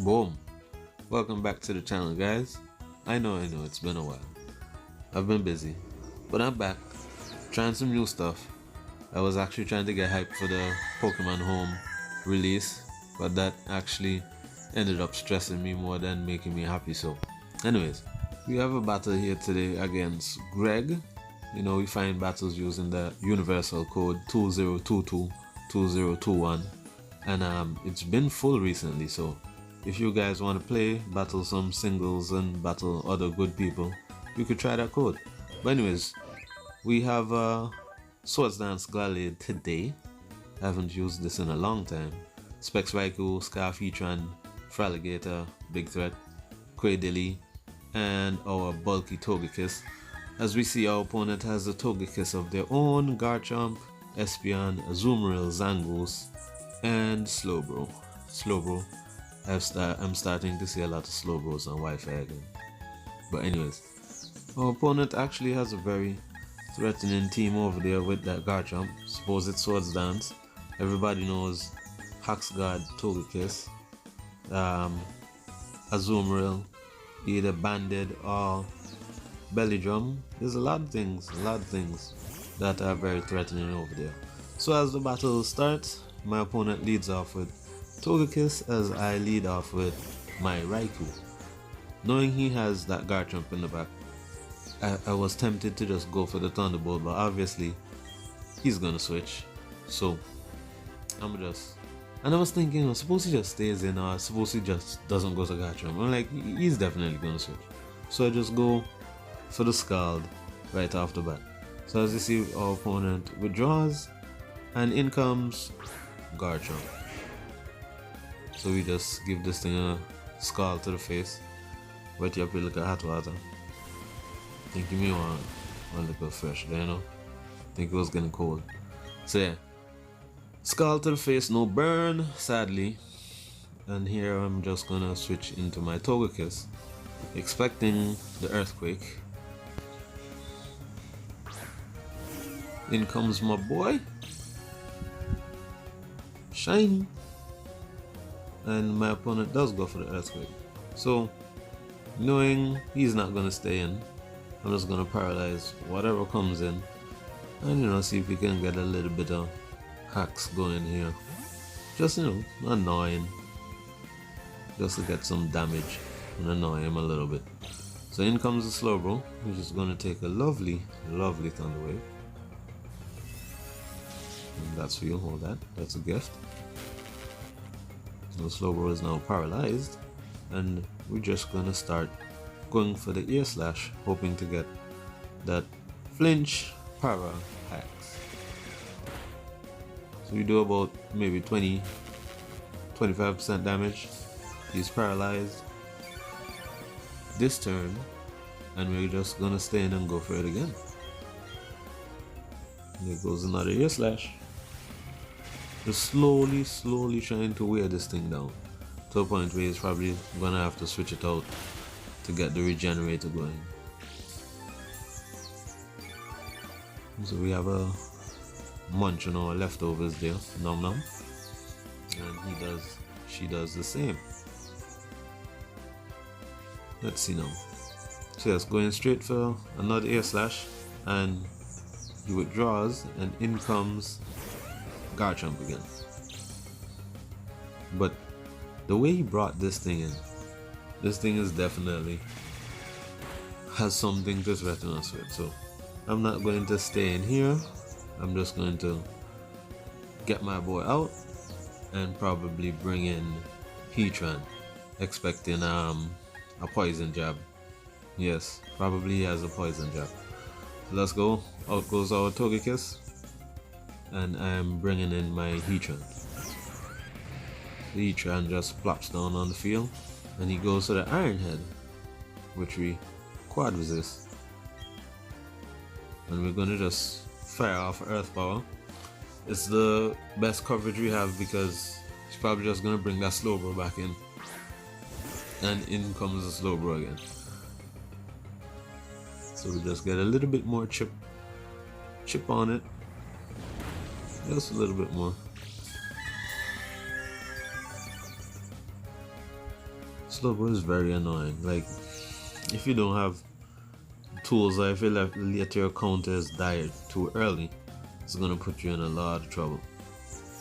Boom! Welcome back to the channel, guys. I know, it's been a while. I've been busy, but I'm back, trying some new stuff. I was actually trying to get hyped for the Pokemon Home release, but that actually ended up stressing me more than making me happy. So, anyways, we have a battle here today against Greg. You know, we find battles using the universal code 20222021, and it's been full recently. So if you guys want to play, battle some singles and battle other good people, you could try that code. But anyways, we have Swords Dance Gladiator today. I haven't used this in a long time. Specs Raikou, Scarf Heatran, Fraligator, Big Threat, Quaidilly, and our bulky Togekiss. As we see, our opponent has a Togekiss of their own, Garchomp, Espeon, Azumarill, Zangoose, and Slowbro. I'm starting to see a lot of Slowbros on Wi-Fi again. But anyways, our opponent actually has a very threatening team over there with that Garchomp. Suppose it's Swords Dance. Everybody knows Haxguard, Togekiss, Azumarill, either Banded or Belly Drum. There's a lot of things that are very threatening over there. So as the battle starts, my opponent leads off with Togekiss as I lead off with my Raikou. Knowing he has that Garchomp in the back, I was tempted to just go for the Thunderbolt, but obviously he's gonna switch. So and I was thinking, suppose he just stays in, or suppose he just doesn't go to Garchomp. I'm like, he's definitely gonna switch. So I just go for the Scald right off the bat. So as you see, our opponent withdraws, and in comes Garchomp. So we just give this thing a Scald to the face, wet you up with a little hot water. Think you may want a little fresh there, you know? Think it was getting cold. So yeah, Scald to the face, no burn, sadly. And here I'm just gonna switch into my Togekiss, expecting the Earthquake. In comes my boy, Shiny, and my opponent does go for the Earthquake. So knowing he's not gonna stay in, I'm just gonna paralyze whatever comes in, and you know, see if we can get a little bit of hacks going here. Just, you know, annoying, just to get some damage and annoy him a little bit. So in comes the Slowbro, which is gonna take a lovely Thunder Wave. And that's for you, hold that, that's a gift. So Slowbro is now paralyzed, and we're just gonna start going for the Ear Slash, hoping to get that flinch para hacks. So we do about maybe 20-25% damage. He's paralyzed this turn, and we're just gonna stay in and go for it again. There goes another Ear Slash. Just slowly trying to wear this thing down to a point where he's probably gonna have to switch it out to get the regenerator going. So we have a munch on our leftovers there, Nom Nom, and she does the same. Let's see now. So yes, going straight for another Ear Slash, and he withdraws, and in comes Garchomp again. But the way he brought this thing in, this thing is definitely has something to threaten us with. So I'm not going to stay in here. I'm just going to get my boy out and probably bring in Heatran, expecting a poison jab. Yes, probably he has a poison jab. So let's go. Out goes our Togekiss, and I'm bringing in my Heatran. The Heatran just plops down on the field, and he goes to the Iron Head, which we quad resist. And we're gonna just fire off Earth Power. It's the best coverage we have because he's probably just gonna bring that Slowbro back in. And in comes the Slowbro again. So we just get a little bit more chip on it. Just a little bit more. Slowbro is very annoying. Like, if you don't have tools, or if you let your counters die too early, it's gonna put you in a lot of trouble.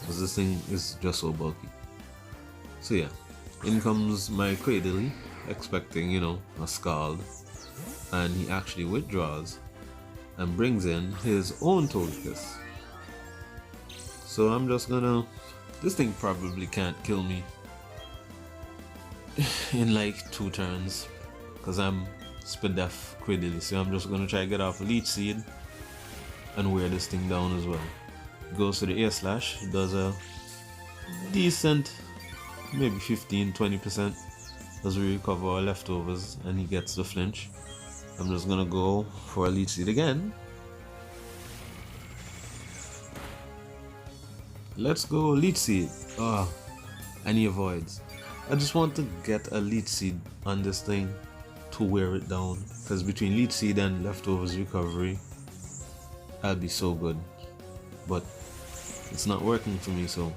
Because this thing is just so bulky. So yeah, in comes my Cradily, expecting, you know, a Scald. And he actually withdraws and brings in his own Togekiss. So I'm just gonna... This thing probably can't kill me in like 2 turns. Because I'm Spin Def Cradily. So I'm just gonna try to get off a Leech Seed and wear this thing down as well. Goes to the Air Slash, does a decent, maybe 15-20% as we recover our leftovers, and he gets the flinch. I'm just gonna go for a Leech Seed again. Let's go Leech Seed. And he avoids. I just want to get a Leech Seed on this thing to wear it down, because between Leech Seed and leftovers recovery, I'll be so good. But it's not working for me, so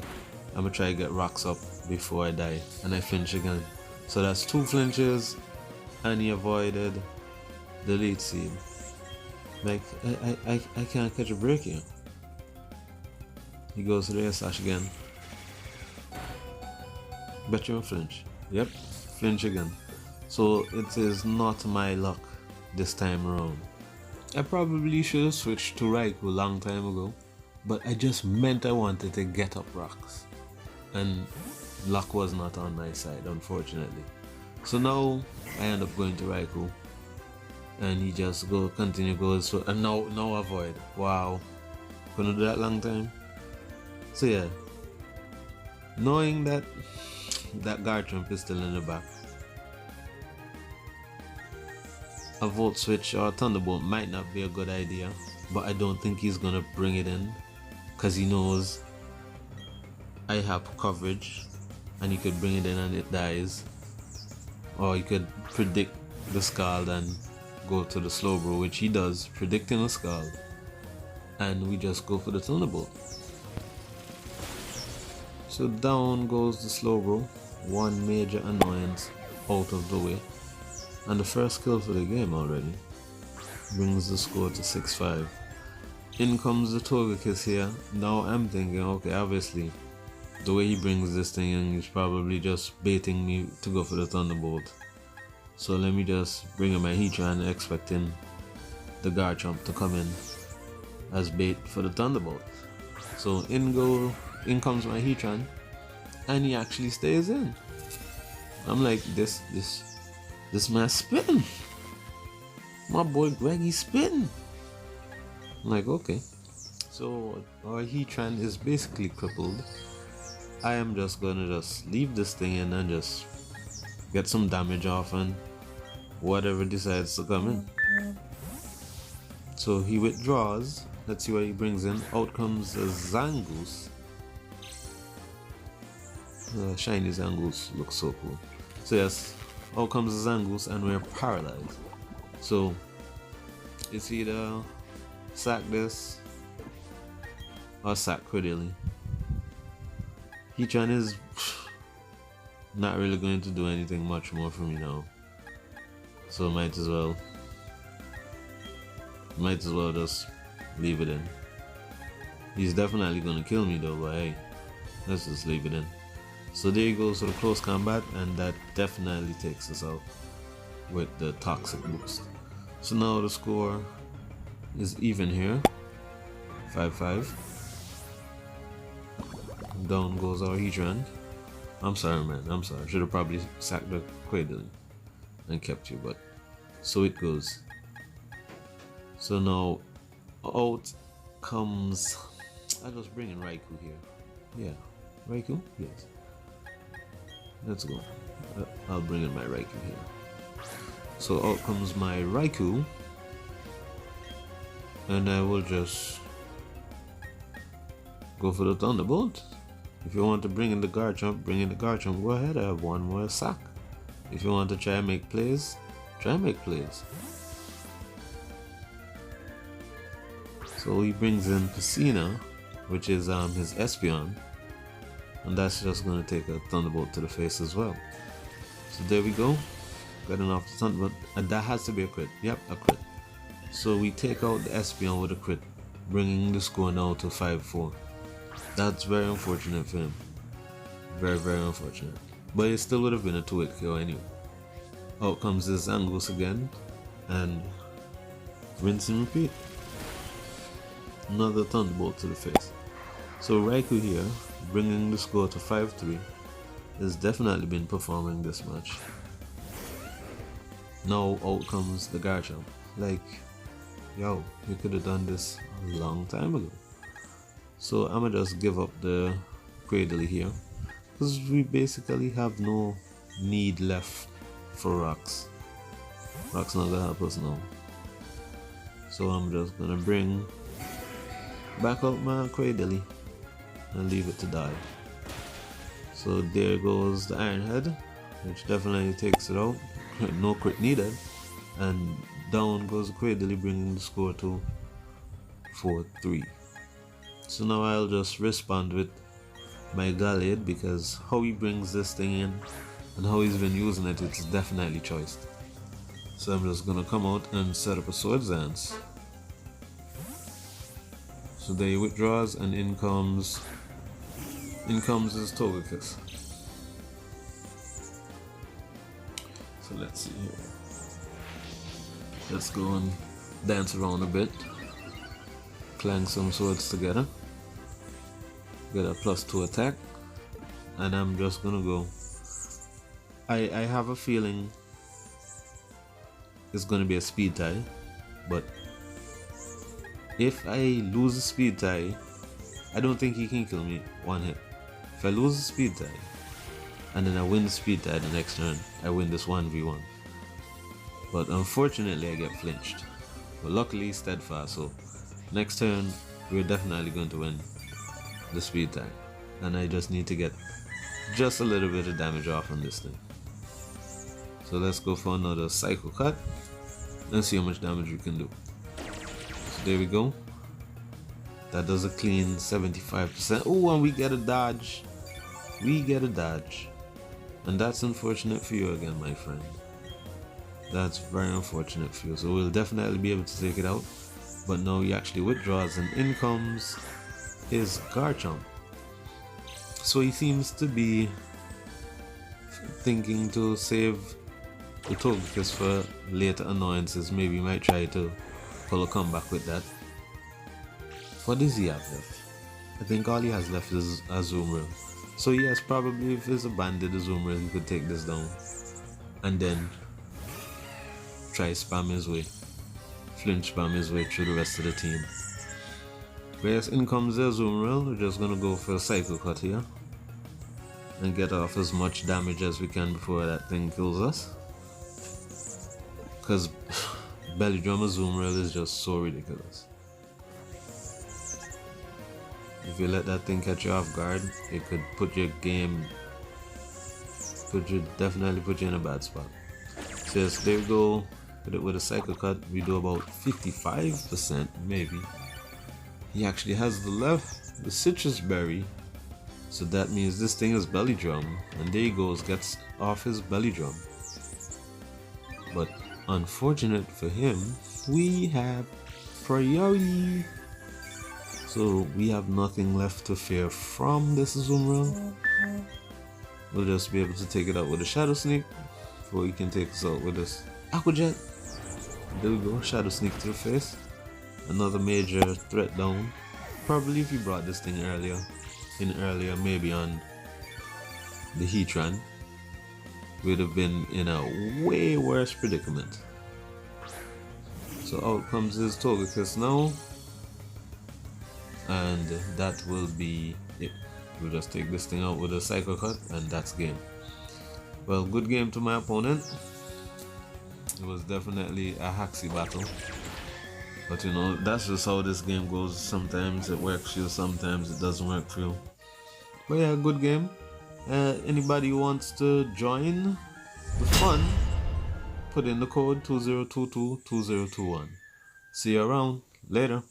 I'm gonna try to get rocks up before I die, and I flinch again. So that's 2 flinches, and he avoided the Leech Seed. Like, I can't catch a break here. He goes to the Air Slash again. Bet you a flinch. Yep, flinch again. So it is not my luck this time around. I probably should have switched to Raikou a long time ago, but I just meant I wanted to get up rocks, and luck was not on my side, unfortunately. So now I end up going to Raikou, and he just continue goes, so, and now avoid. Wow, couldn't do that long time. So yeah, knowing that Garchomp is still in the back, a Volt Switch or a Thunderbolt might not be a good idea, but I don't think he's gonna bring it in, because he knows I have coverage and he could bring it in and it dies, or he could predict the Scald and go to the Slowbro, which he does, predicting a Scald, and we just go for the Thunderbolt. So down goes the Slowbro, one major annoyance out of the way, and the first kill for the game already brings the score to 6-5. In comes the Togekiss here. Now I'm thinking, okay, obviously the way he brings this thing in, he's probably just baiting me to go for the Thunderbolt. So let me just bring in my Heatran, expecting the Garchomp to come in as bait for the Thunderbolt. So in comes my Heatran, and he actually stays in. I'm like, this man's spitting. My boy Greggy's spitting. I'm like, okay. So our Heatran is basically crippled. I am just gonna leave this thing in and just get some damage off, and whatever decides to come in. So he withdraws. Let's see what he brings in. Out comes a Zangoose. Shiny Zangoose looks so cool. So yes, out comes the Zangoose, and we're paralyzed. So it's either sack this or sack Cradily. Heatran is not really going to do anything much more for me now, so might as well just leave it in. He's definitely gonna kill me though, but hey, let's just leave it in. So there he goes to the close combat, and that definitely takes us out with the toxic boost. So now the score is even here, 5-5. Down goes our Heatran. I'm sorry, man, I'm sorry. I should have probably sacked the Cradily and kept you, but so it goes. So now out comes, I'll just bring in Raikou here. Yeah, Raikou? Yes. Let's go. I'll bring in my Raikou here. So out comes my Raikou, and I will just go for the Thunderbolt. If you want to bring in the Garchomp, bring in the Garchomp. Go ahead, I have one more sack. If you want to try and make plays, try and make plays. So he brings in Piscina, which is his Espeon, and that's just going to take a Thunderbolt to the face as well. So there we go. Got enough to stunt, but that has to be a crit. Yep, a crit. So we take out the Espeon with a crit, bringing the score now to 5-4. That's very unfortunate for him. Very, very unfortunate. But it still would have been a 2-hit KO anyway. Out comes this Angus again, and rinse and repeat. Another Thunderbolt to the face. So Raikou here, bringing the score to 5-3, has definitely been performing this match. Now out comes the Garchomp. Like, yo, you could have done this a long time ago. So I'ma just give up the Cradle here, because we basically have no need left for rocks. Rocks not gonna help us now. So I'm just gonna bring back out my Cradle and leave it to die. So there goes the Iron Head, which definitely takes it out. No crit needed. And down goes the Cradle, bringing the score to 4-3. So now I'll just respond with my Gallade, because how he brings this thing in and how he's been using it, it's definitely choiced. So I'm just gonna come out and set up a Swords Dance. So there he withdraws, and in comes his Togekiss. So let's see here. Let's go and dance around a bit. Clang some swords together. Get a +2 attack. And I'm just gonna go. I have a feeling it's gonna be a speed tie, but if I lose the speed tie, I don't think he can kill me one hit. If I lose the speed tie and then I win the speed tie the next turn, I win this 1v1. But unfortunately I get flinched. But luckily he's steadfast, so next turn we're definitely going to win the speed tie. And I just need to get just a little bit of damage off on this thing. So let's go for another Psycho Cut and see how much damage we can do. So there we go. That does a clean 75%. Oh, and we get a dodge. We get a dodge. And that's unfortunate for you again, my friend. That's very unfortunate for you. So we'll definitely be able to take it out. But now he actually withdraws, and in comes his Garchomp. So he seems to be thinking to save the Togekiss for later annoyances. Maybe he might try to pull a comeback with that. What does he have left? I think all he has left is a Azumarill. So yes, probably if it's a banded Azumarill, he could take this down. And then try spam his way. Flinch spam his way through the rest of the team. But yes, in comes the Azumarill. We're just gonna go for a Psycho Cut here. And get off as much damage as we can before that thing kills us. Because Belly Drum Azumarill is just so ridiculous. If you let that thing catch you off guard, it could put your game, definitely put you in a bad spot. So yes, there we go. With a Psycho Cut, we do about 55% maybe. He actually has the Citrus Berry. So that means this thing is Belly Drum. And there he goes, gets off his Belly Drum. But unfortunate for him, we have priority. So we have nothing left to fear from this Azumarill. We'll just be able to take it out with a Shadow Sneak before he can take us out with this Aqua Jet. There we go, Shadow Sneak to the face. Another major threat down. Probably if you brought this thing earlier, maybe on the Heatran, we'd have been in a way worse predicament. So out comes his Togekiss now. And that will be it. We'll just take this thing out with a Psycho Cut, and that's game. Well, good game to my opponent. It was definitely a haxy battle. But you know, that's just how this game goes. Sometimes it works for you, sometimes it doesn't work for you. But yeah, good game. Anybody who wants to join the fun, put in the code 20222021. See you around. Later.